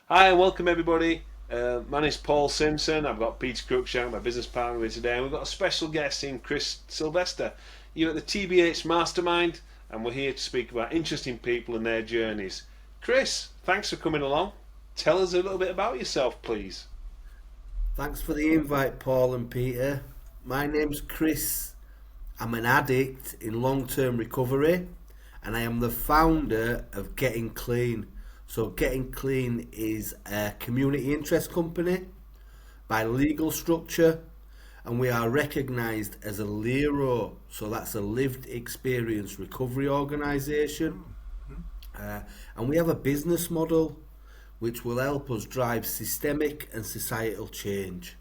Hi and welcome everybody. My name's Paul Simpson. I've got Peter Cruikshank, my business partner, with today, and we've got a special guest in Chris Sylvester. You're at the TBH Mastermind, and we're here to speak about interesting people and their journeys. Chris, thanks for coming along. Tell us a little bit about yourself, please. Thanks for the invite, Paul and Peter. My name's Chris. I'm an addict in long term recovery and I am the founder of Getting Clean. So, Getting Clean is a community interest company by legal structure and we are recognised as a LERO. So, that's a lived experience recovery organisation. Uh, and we have a business model which will help us drive systemic and societal change.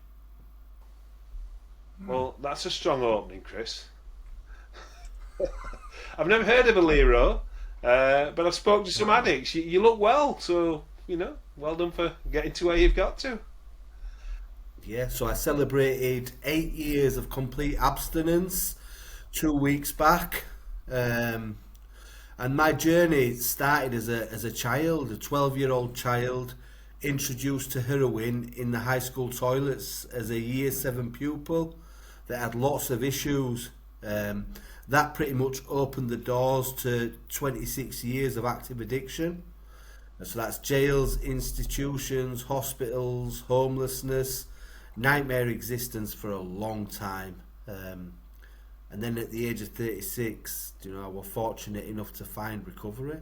Well, that's a strong opening, Chris. I've never heard of a LERO, but I've spoken to some addicts. You look well, so, well done for getting to where you've got to. Yeah, so I celebrated 8 years of complete abstinence 2 weeks back. Um, and my journey started as a child, a 12-year-old child, introduced to heroin in the high school toilets as a year seven pupil that had lots of issues. Um, that pretty much opened the doors to 26 years of active addiction. So that's jails, institutions, hospitals, homelessness, nightmare existence for a long time. And then at the age of 36, I was fortunate enough to find recovery.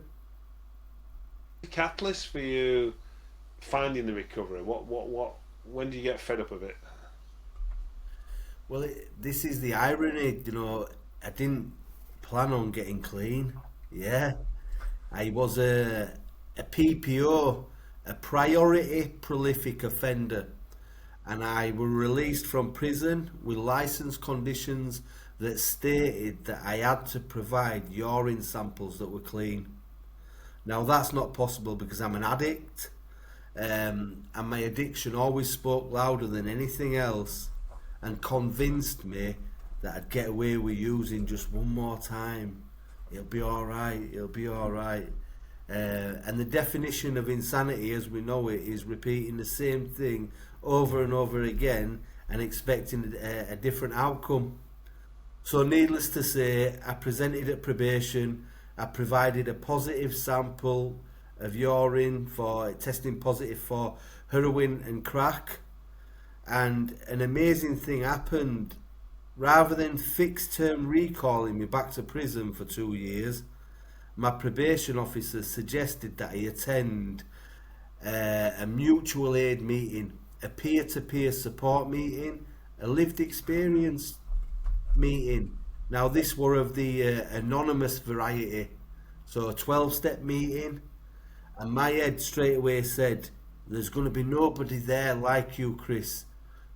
The catalyst for you finding the recovery? What? When do you get fed up of it? Well, this is the irony, I didn't plan on getting clean. Yeah, I was a PPO, a priority prolific offender, and I was released from prison with license conditions that stated that I had to provide urine samples that were clean. Now that's not possible because I'm an addict, and my addiction always spoke louder than anything else, and convinced me that I'd get away with using just one more time. It'll be all right. It'll be all right. And the definition of insanity, as we know it, is repeating the same thing over and over again and expecting a different outcome. So, needless to say, I presented at probation. I provided a positive sample of urine for testing positive for heroin and crack. And an amazing thing happened. Rather than fixed term recalling me back to prison for 2 years, my probation officer suggested that I attend a mutual aid meeting, a peer to peer support meeting, a lived experience meeting. Now, this were of the anonymous variety. So, a 12-step meeting, and my head straight away said, there's going to be nobody there like you, Chris.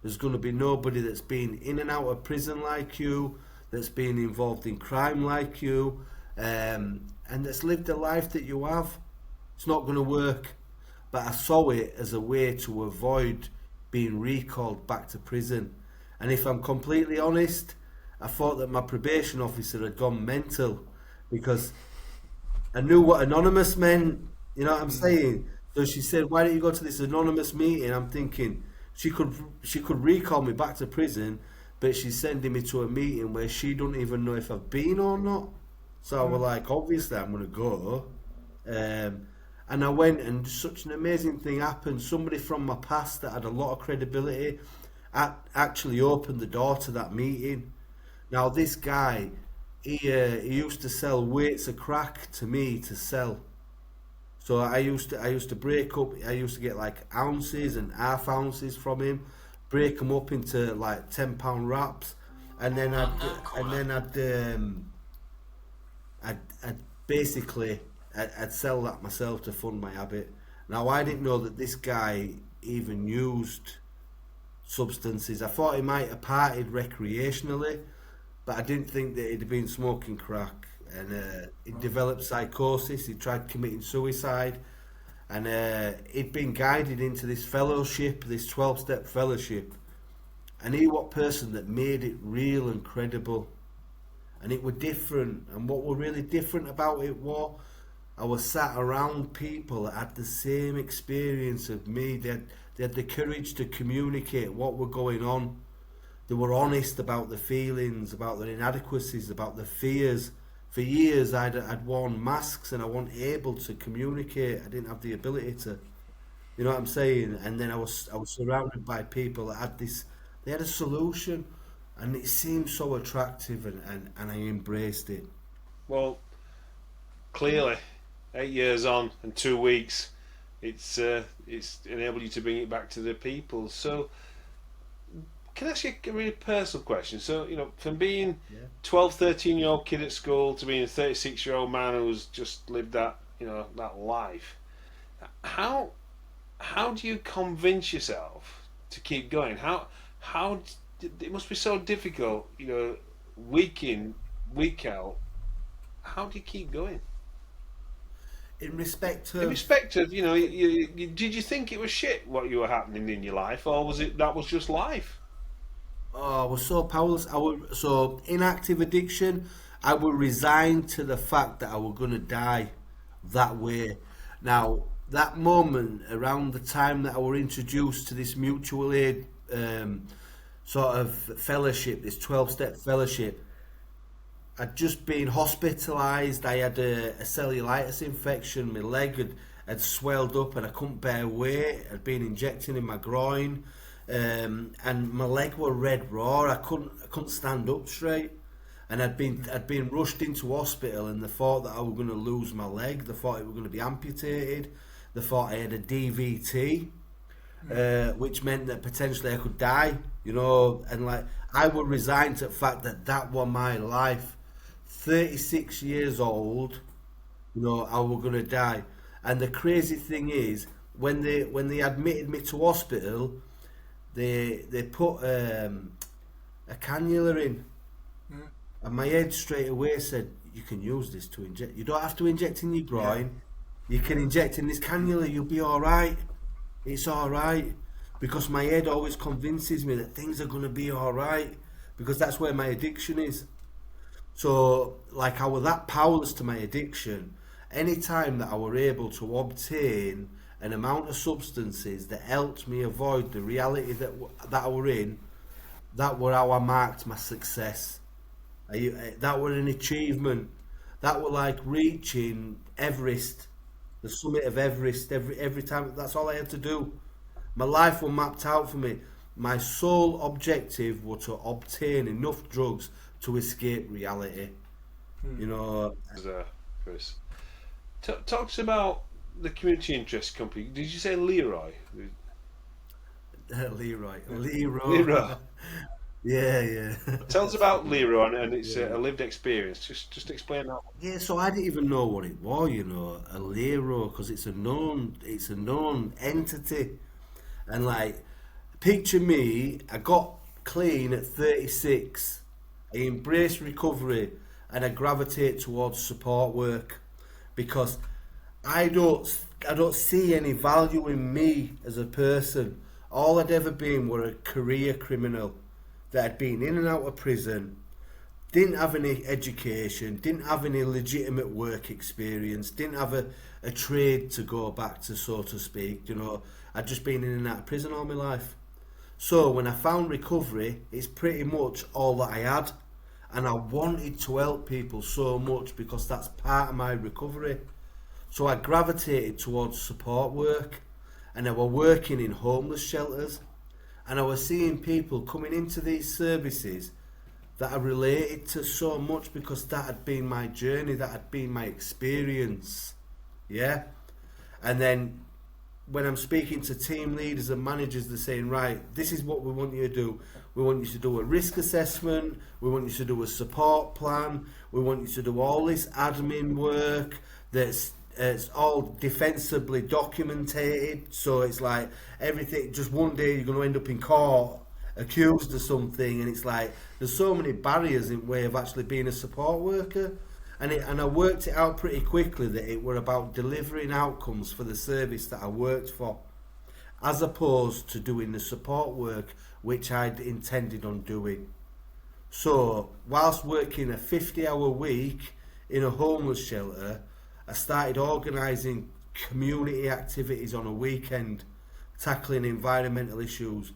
There's going to be nobody that's been in and out of prison like you, that's been involved in crime like you, and that's lived the life that you have. It's not going to work. But I saw it as a way to avoid being recalled back to prison. And if I'm completely honest, I thought that my probation officer had gone mental because I knew what anonymous meant. You know what I'm saying? So she said, "Why don't you go to this anonymous meeting?" I'm thinking she could recall me back to prison, but she's sending me to a meeting where she don't even know if I've been or not. So I was like, obviously I'm gonna go. And I went, and such an amazing thing happened. Somebody from my past that had a lot of credibility actually opened the door to that meeting. Now this guy, he used to sell weights of crack to me to sell. So I used to break up. I used to get like ounces and half ounces from him, break them up into like £10 wraps, and then I'd basically I'd sell that myself to fund my habit. Now I didn't know that this guy even used substances. I thought he might have partied recreationally, but I didn't think that he'd been smoking crack. And he developed psychosis. He tried committing suicide, and he'd been guided into this fellowship, this 12-step fellowship. And he was person that made it real and credible, and it were different. And what were really different about it was I was sat around people that had the same experience of me. They had the courage to communicate what were going on. They were honest about their feelings, about their inadequacies, about their fears. For years, I'd worn masks and I wasn't able to communicate. I didn't have the ability to, you know what I'm saying? And then I was surrounded by people that had this. They had a solution, and it seemed so attractive, and I embraced it. Well, clearly, 8 years on and 2 weeks, it's enabled you to bring it back to the people. So, can I ask you a really personal question? So, from being Yeah. 12, 13-year-old kid at school to being a 36-year-old man who's just lived that, that life, how how do you convince yourself to keep going? How it must be so difficult, week in, week out. How do you keep going? In respect In of, respect of, did you think it was shit what you were happening in your life, or was it that was just life? oh, I was so powerless. So inactive addiction. I was resigned to the fact that I was gonna die that way. Now, that moment around the time that I were introduced to this mutual aid sort of fellowship, this 12-step fellowship, I'd just been hospitalised. I had a cellulitis infection. My leg had swelled up and I couldn't bear weight. I'd been injecting in my groin, and my leg were red raw. I couldn't stand up straight, and I'd been rushed into hospital, and they thought that I was going to lose my leg. They thought it was going to be amputated. They thought I had a DVT, which meant that potentially I could die. And like I would resign to the fact that that was my life. 36 years old, I was gonna die. And the crazy thing is, when they admitted me to hospital, they put a cannula in, Mm. and my head straight away said, "You can use this to inject. You don't have to inject in your Yeah. groin. You can inject in this cannula. You'll be all right. It's all right." Because my head always convinces me that things are gonna be all right, because that's where my addiction is. So, like, I was that powerless to my addiction. Any time that I were able to obtain an amount of substances that helped me avoid the reality that I were in, that were how I marked my success. That were an achievement. That were like reaching Everest, the summit of Everest. Every time, that's all I had to do. My life was mapped out for me. My sole objective was to obtain enough drugs to escape reality. You know, Chris, talk to us about the community interest company. Did you say Leroy? Leroy. Leroy. Yeah, yeah. Tell us about Leroy and its Yeah. a lived experience. Just explain that. Yeah, so I didn't even know what it was, a LERO, because it's a known entity. And like, picture me, I got clean at 36. I embrace recovery, and I gravitate towards support work because I don't I don't see any value in me as a person. All I'd ever been were a career criminal that had been in and out of prison, didn't have any education, didn't have any legitimate work experience, didn't have a trade to go back to, so to speak. I'd just been in and out of prison all my life. So when I found recovery, it's pretty much all that I had. And I wanted to help people so much because that's part of my recovery. So I gravitated towards support work, and I was working in homeless shelters, and I was seeing people coming into these services that I related to so much because that had been my journey, that had been my experience. Yeah? And then when I'm speaking to team leaders and managers, they're saying, right, this is what we want you to do. We want you to do a risk assessment. We want you to do a support plan. We want you to do all this admin work that's it's all defensively documented. So it's like everything, just one day you're going to end up in court accused of something, and it's like there's so many barriers in way of actually being a support worker. And I worked it out pretty quickly that it were about delivering outcomes for the service that I worked for, as opposed to doing the support work which I'd intended on doing. So, whilst working a 50-hour week in a homeless shelter, I started organising community activities on a weekend, tackling environmental issues,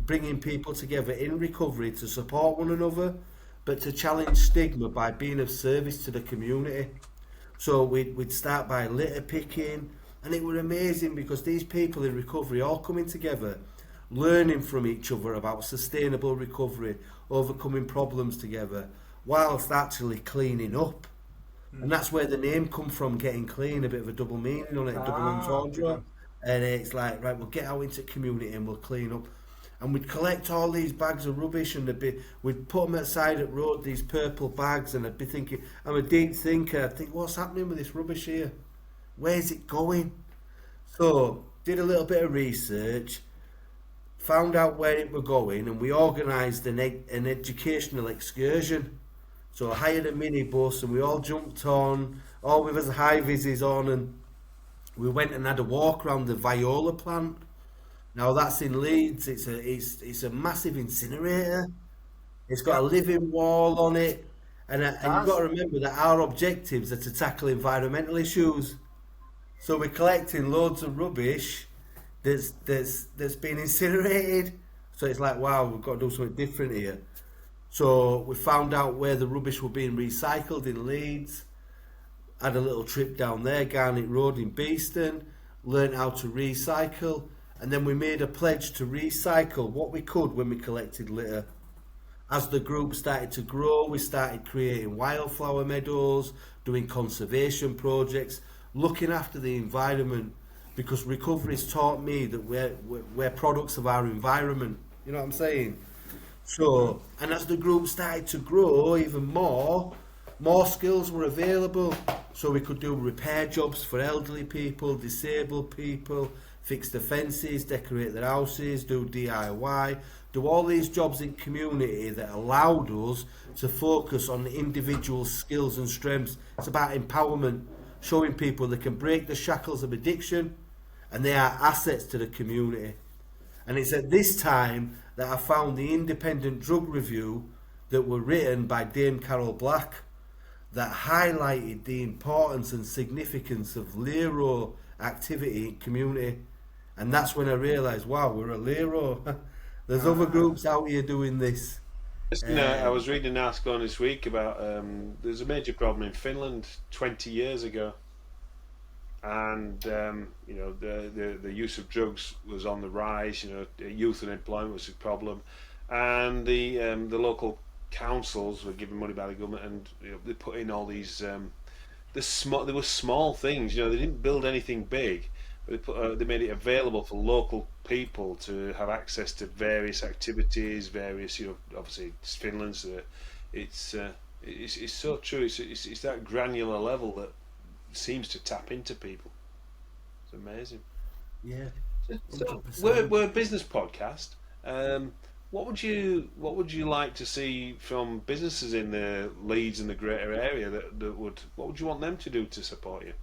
bringing people together in recovery to support one another, but to challenge stigma by being of service to the community. So we'd start by litter picking, and it was amazing because these people in recovery all coming together, learning from each other about sustainable recovery, overcoming problems together, whilst actually cleaning up. And that's where the name come from, getting clean, a bit of a double meaning on it, double entendre. And it's like, right, we'll get out into community and we'll clean up. And we'd collect all these bags of rubbish and we'd put them outside at road, these purple bags, and I'd be thinking, I'm a deep thinker, I'd think, what's happening with this rubbish here? Where's it going? So, did a little bit of research, found out where it were going, and we organised an educational excursion. So I hired a minibus and we all jumped on, all with us high vises on, and we went and had a walk around the Viola plant. Now that's in Leeds. It's a massive incinerator. It's got a living wall on it, and you've got to remember that our objectives are to tackle environmental issues. So we're collecting loads of rubbish that's been incinerated. So it's like, wow, we've got to do something different here. So we found out where the rubbish were being recycled in Leeds, had a little trip down there, Garnet Road in Beeston, learnt how to recycle, and then we made a pledge to recycle what we could when we collected litter. As the group started to grow, we started creating wildflower meadows, doing conservation projects, looking after the environment, because recovery's taught me that we're products of our environment. You know what I'm saying? So, and as the group started to grow even more skills were available. So we could do repair jobs for elderly people, disabled people, fix the fences, decorate their houses, do DIY, do all these jobs in community that allowed us to focus on individual skills and strengths. It's about empowerment, showing people they can break the shackles of addiction and they are assets to the community. And it's at this time that I found the independent drug review that were written by Dame Carol Black that highlighted the importance and significance of LERO activity in community. And that's when I realised, wow, we're a LERO. There's other groups out here doing this. I was reading an article on this week about there's a major problem in Finland 20 years ago, and the use of drugs was on the rise. Youth unemployment was a problem, and the local councils were given money by the government, and they put in all these there were small things. They didn't build anything big, but they made it available for local people to have access to various activities, various obviously it's Finland, so it's so true. It's that granular level that seems to tap into people. It's amazing. Yeah. So 100%. we're a business podcast. What would you like to see from businesses in the Leeds and the greater area what would you want them to do to support you?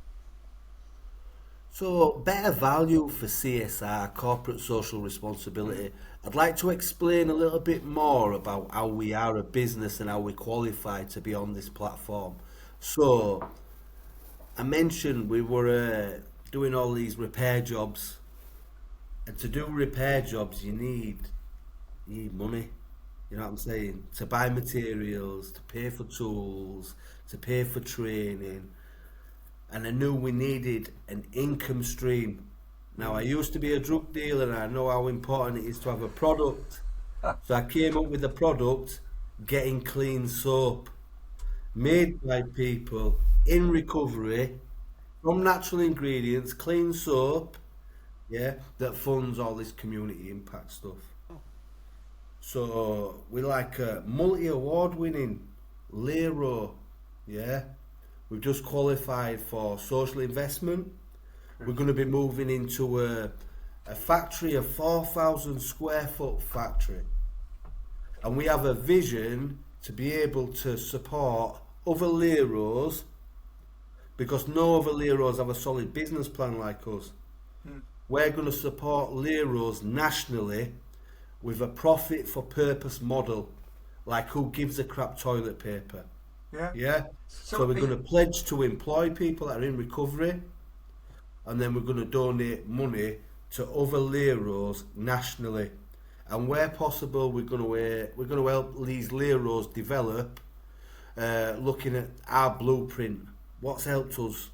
So, better value for CSR, corporate social responsibility. I'd like to explain a little bit more about how we are a business and how we qualify to be on this platform. So, I mentioned we were doing all these repair jobs, and to do repair jobs, you need money. You know what I'm saying? To buy materials, to pay for tools, to pay for training. And I knew we needed an income stream. Now, I used to be a drug dealer and I know how important it is to have a product. So I came up with a product, Getting Clean Soap, made by people in recovery from natural ingredients, clean soap, yeah, that funds all this community impact stuff. So we're like a multi-award winning LERO, yeah. We've just qualified for social investment. We're going to be moving into a factory, a 4,000 square foot factory. And we have a vision to be able to support other LEROs, because no other LEROs have a solid business plan like us. We're going to support LEROs nationally with a profit for purpose model, like Who Gives a Crap toilet paper. Yeah. Yeah. So So, we're going to pledge to employ people that are in recovery, and then we're going to donate money to other LEROs nationally. And where possible, we're going to help these LEROs develop, looking at our blueprint, what's helped us,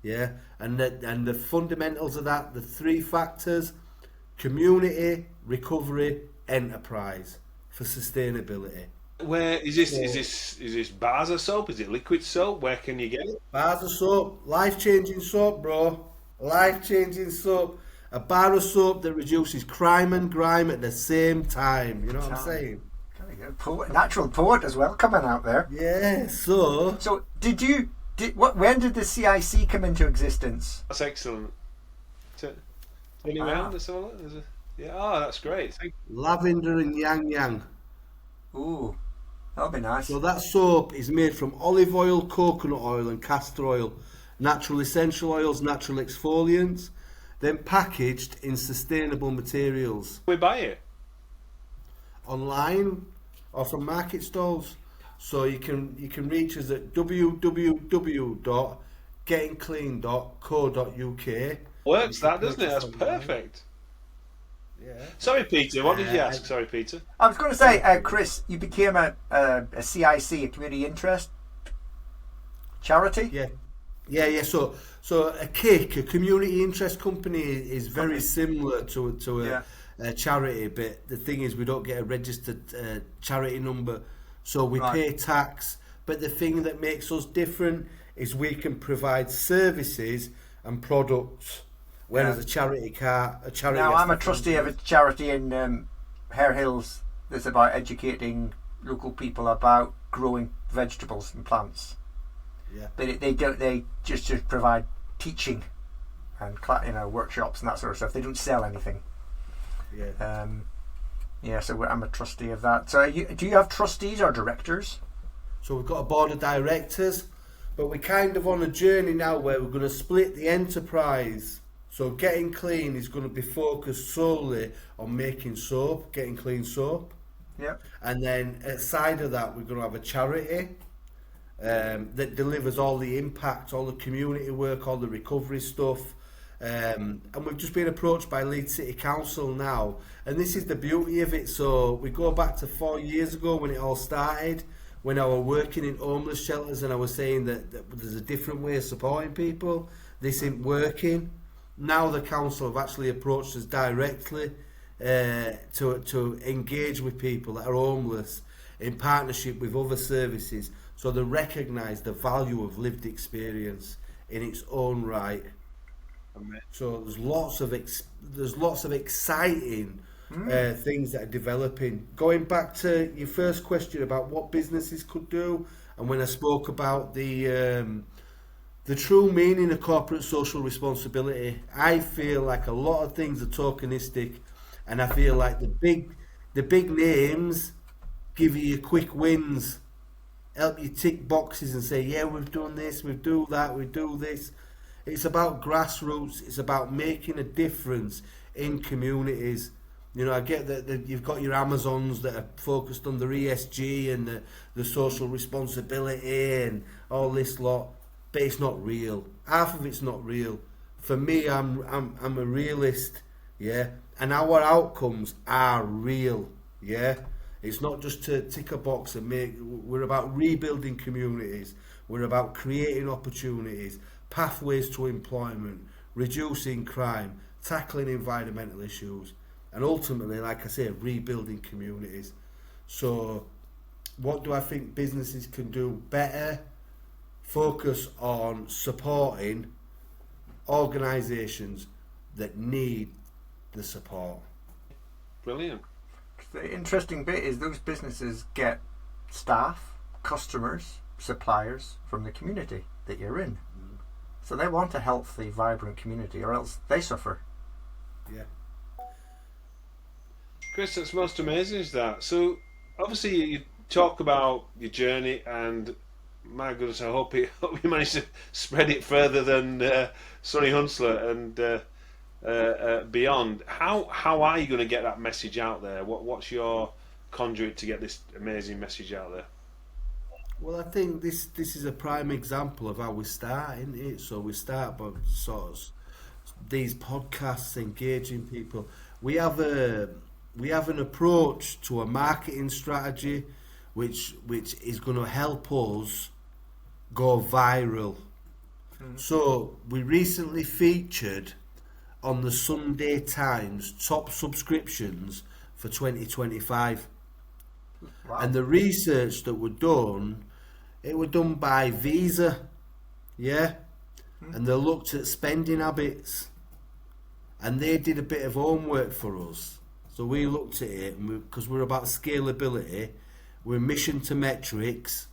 yeah, and the fundamentals of that, the three factors: community, recovery, enterprise for sustainability. Where is this? Is So this is this bars of soap? Is it liquid soap? Where can you get it? bars of soap, life changing soap, bro, life changing soap. A bar of soap that reduces crime and grime at the same time. You know what I'm time. saying? Very good. Poet, natural poet as well, coming out there. Yeah. So So, when did the CIC come into existence? That's excellent. Turning Ah. around, let's have a look. Yeah, oh, that's great. Thank lavender and yang yang. Ooh, that'll be nice. So that soap is made from olive oil, coconut oil, and castor oil, natural essential oils, natural exfoliants, then packaged in sustainable materials. We buy it. Online or from market stalls. So you can reach us at www.gettingclean.co.uk. Works You can that, doesn't it? purchase That's online. perfect. Yeah. Sorry, Peter. What did you Uh, ask? Sorry, Peter. I was going to say, Chris, you became a CIC, a community interest charity. Yeah. Yeah. So a KIC, a community interest company, is very similar to Yeah. a charity, but the thing is we don't get a registered charity number, so we Right. pay tax. But the thing that makes us different is we can provide services and products, whereas Yeah. a charity can't. A charity. Now, has I'm to a trustee of a fundraise. charity in Hare Hills that's about educating local people about growing vegetables and plants. Yeah. But they just provide teaching and workshops and that sort of stuff. They don't sell anything. Yeah. Yeah, so I'm a trustee of that. So do you have trustees or directors? So we've got a board of directors, but we're kind of on a journey now where we're going to split the enterprise. So Getting Clean is going to be focused solely on making soap, getting clean soap. Yep. And then outside of that, we're going to have a charity that delivers all the impact, all the community work, all the recovery stuff. And we've just been approached by Leeds City Council now. And this is the beauty of it. So we go back to 4 years ago when it all started, when I was working in homeless shelters and I was saying that there's a different way of supporting people. This isn't working. Now the council have actually approached us directly to engage with people that are homeless in partnership with other services, so they recognise the value of lived experience in its own right. So there's lots of exciting things that are developing. Going back to your first question about what businesses could do, and when I spoke about the true meaning of corporate social responsibility, I feel like a lot of things are tokenistic, and I feel like the big names give you quick wins, help you tick boxes and say, yeah, we've done this, we do that, we do this. It's about grassroots. It's about making a difference in communities. You know, I get that you've got your Amazons that are focused on their ESG and the social responsibility and all this lot, but it's not real. Half of it's not real. For me, I'm a realist, yeah, and our outcomes are real, yeah. It's not just to tick a box and make. We're about rebuilding communities. We're about creating opportunities, pathways to employment, reducing crime, tackling environmental issues, and ultimately, like I say, rebuilding communities. So, what do I think businesses can do better? Focus on supporting organisations that need the support. Brilliant. The interesting bit is those businesses get staff, customers, suppliers from the community that you're in. So they want a healthy, vibrant community, or else they suffer. Yeah. Chris, that's most amazing, is that? So, obviously, you talk about your journey, and my goodness, I hope you manage to spread it further than Sonny Hunsler and beyond. How are you going to get that message out there? What's your conduit to get this amazing message out there? Well, I think this is a prime example of how we start, isn't it? So we start by sort of these podcasts, engaging people. We have an approach to a marketing strategy, which is going to help us go viral. So we recently featured on the Sunday Times top subscriptions for 2025. Wow. And the research that were done, it was done by Visa, yeah, and they looked at spending habits, and they did a bit of homework for us. So we looked at it, because we're about scalability, we're mission to metrics.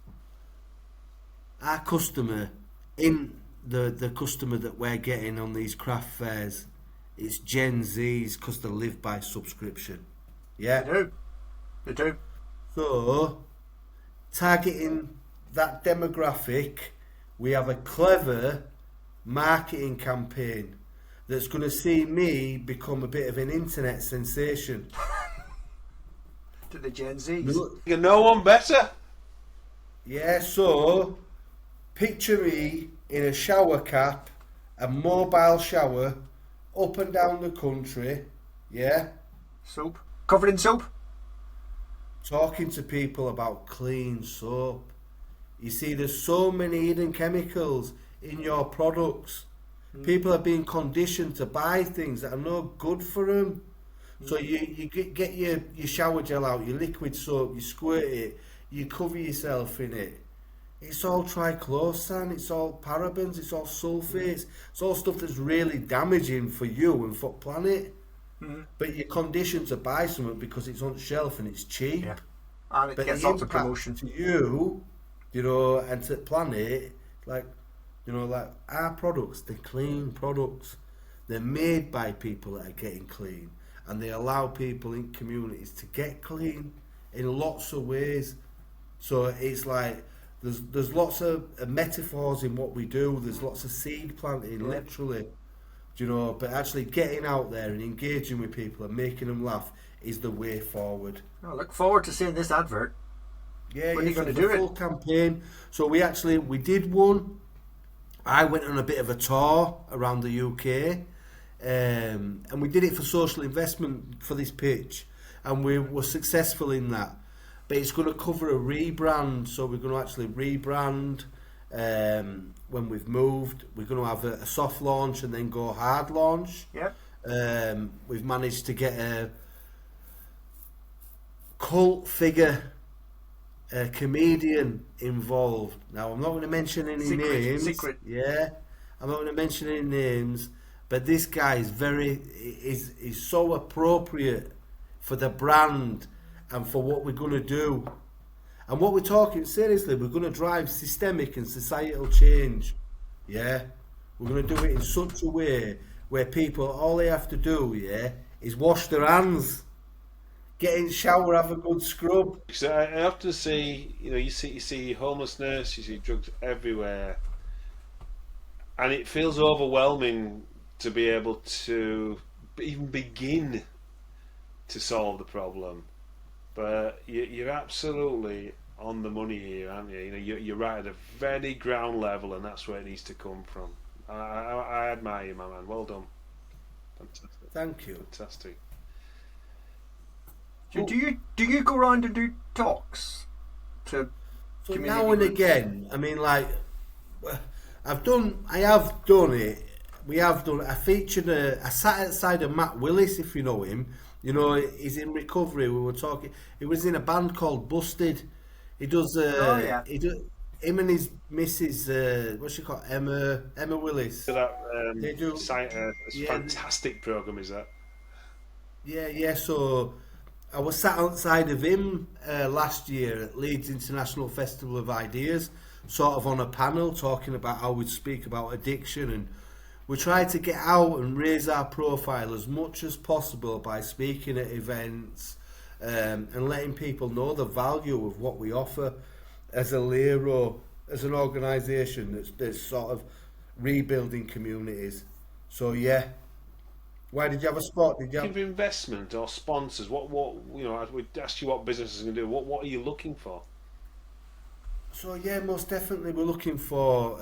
Our customer, in the customer that we're getting on these craft fairs, it's Gen Zs, because they live by subscription, yeah. They do. So, targeting that demographic, we have a clever marketing campaign that's going to see me become a bit of an internet sensation. To the Gen Zs. You know one better. Yeah, so picture me in a shower cap, a mobile shower, up and down the country, yeah, Soap. Covered in soap. talking to people about clean soap. You see, there's so many hidden chemicals in your products. People are being conditioned to buy things that are no good for them. So you get your shower gel out, your liquid soap, you squirt it, you cover yourself in it. It's all triclosan, it's all parabens, it's all sulfates, it's all stuff that's really damaging for you and for the planet. But you're conditioned to buy something because it's on the shelf and it's cheap. Yeah. And it But gets the lots of impact promotion. to you, and to the planet, like our products, they're clean products. They're made by people that are getting clean, and they allow people in communities to get clean in lots of ways. So it's like there's lots of metaphors in what we do. There's lots of seed planting, literally. But actually getting out there and engaging with people and making them laugh is the way forward. I look forward to seeing this advert. Yeah, When are you so gonna the do it? full campaign. So we did one. I went on a bit of a tour around the UK, and we did it for social investment for this pitch, and we were successful in that. But it's going to cover a rebrand, so we're going to actually rebrand when we've moved. We're going to have a soft launch and then go hard launch. Yep. We've managed to get a cult figure, a comedian involved. Now, I'm not going to mention any names. Secret. Yeah, I'm not going to mention any names. But this guy is so appropriate for the brand and for what we're going to do. And what we're talking, seriously, we're going to drive systemic and societal change. Yeah? We're going to do it in such a way where people, all they have to do, is wash their hands, get in the shower, have a good scrub. So I often see, you see homelessness, you see drugs everywhere, and it feels overwhelming to be able to even begin to solve the problem. But you're absolutely on the money here, aren't you? You're right at a very ground level, and that's where it needs to come from. I admire you, my man. Well done. Fantastic. Thank you. Fantastic. So do you go around and do talks to So community now and groups? again, I mean, like, I have done it. We have done. I sat outside of Matt Willis, if you know him. He's in recovery. We were talking. He was in a band called Busted. He does. Oh, yeah. Him and his missus. What's she called? Emma Willis. So that They do. Yeah. fantastic program is that? Yeah. So I was sat outside of him last year at Leeds International Festival of Ideas, sort of on a panel talking about how we'd speak about addiction, and we tried to get out and raise our profile as much as possible by speaking at events and letting people know the value of what we offer as a LERO, as an organisation that's sort of rebuilding communities. So yeah. Why did you have a spot? Did you have... Looking for investment or sponsors? What we asked you what business is going to do. What are you looking for? So yeah, most definitely we're looking for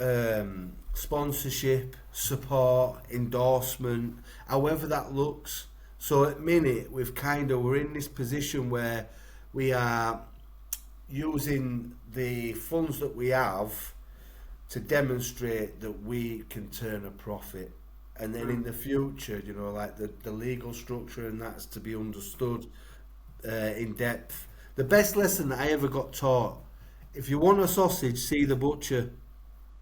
sponsorship, support, endorsement, however that looks. So at minute we're in this position where we are using the funds that we have to demonstrate that we can turn a profit. And then in the future, you know, like the legal structure and that's to be understood in depth. The best lesson that I ever got taught: if you want a sausage, see the butcher.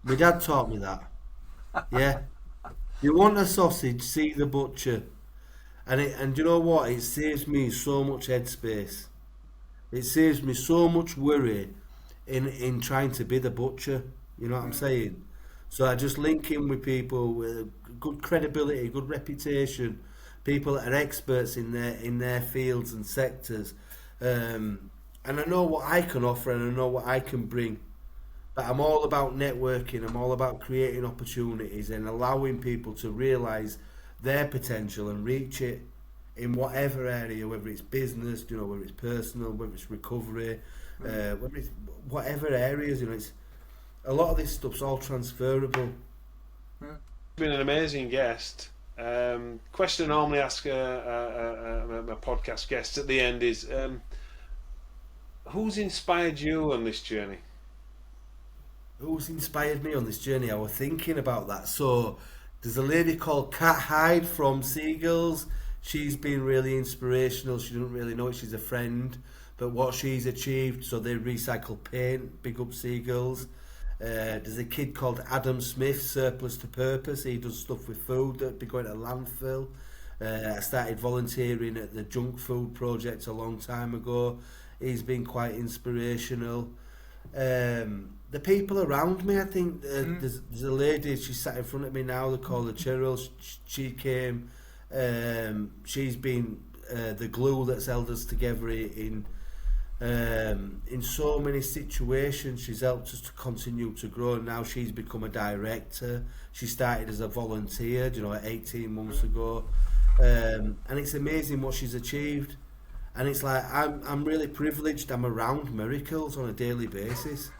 My dad taught me that. Yeah, you want a sausage, see the butcher, and you know what? It saves me so much headspace. It saves me so much worry in trying to be the butcher. You know what I'm saying? So I just link in with people with good credibility, good reputation, people that are experts in their fields and sectors, and I know what I can offer and I know what I can bring. But I'm all about networking. I'm all about creating opportunities and allowing people to realise their potential and reach it in whatever area, whether it's business, you know, whether it's personal, whether it's recovery, whether it's whatever areas, you know, it's a lot of this stuff's all transferable. You've been an amazing guest. Question I normally ask my podcast guests at the end is, who's inspired you on this journey? Who's inspired me on this journey? I was thinking about that. So there's a lady called Kat Hyde from Seagulls. She's been really inspirational. She doesn't really know it. She's a friend. But what she's achieved, so they recycle paint, big up Seagulls. There's a kid called Adam Smith, Surplus to Purpose. He does stuff with food that'd be going to landfill. I started volunteering at the Junk Food Project a long time ago. He's been quite inspirational. The people around me, I think, there's a lady, she's sat in front of me now, they call her Cheryl. She came, she's been the glue that's held us together in so many situations. She's helped us to continue to grow, and now she's become a director. She started as a volunteer, you know, 18 months ago, and it's amazing what she's achieved. And it's like I'm really privileged. I'm around miracles on a daily basis.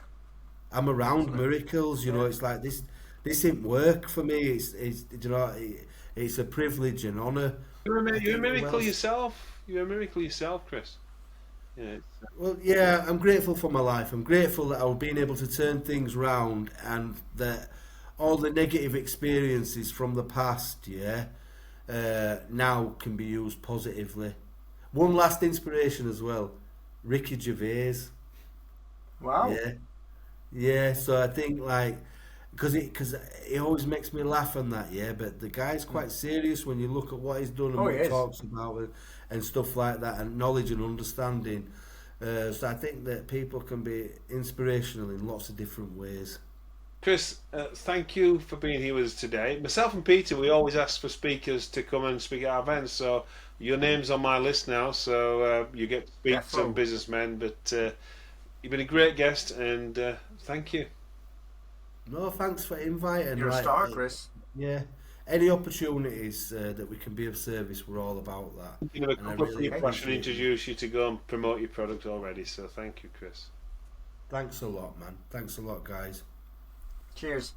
I'm around miracles, you know. It's like this isn't work for me. It's you know, it's a privilege and honour. You're a miracle yourself. You're a miracle yourself, Chris. Yeah. Well, yeah, I'm grateful for my life. I'm grateful that I've been able to turn things round, and that all the negative experiences from the past, now can be used positively. One last inspiration as well, Ricky Gervais. Wow. Yeah. So I think like because it always makes me laugh on that. Yeah, but the guy's quite serious when you look at what he's done and what he talks about and stuff like that, and knowledge and understanding. So I think that people can be inspirational in lots of different ways. Chris, thank you for being here with us today. Myself and Peter, we always ask for speakers to come and speak at our events, so your name's on my list now, so you get to speak to some businessmen, but you've been a great guest, and thank you. No, thanks for inviting. You're a star, Chris. Yeah. Any opportunities that we can be of service, we're all about that. You know, a couple of people I should introduce you to go and promote your product already, so thank you, Chris. Thanks a lot, man. Thanks a lot, guys. Cheers.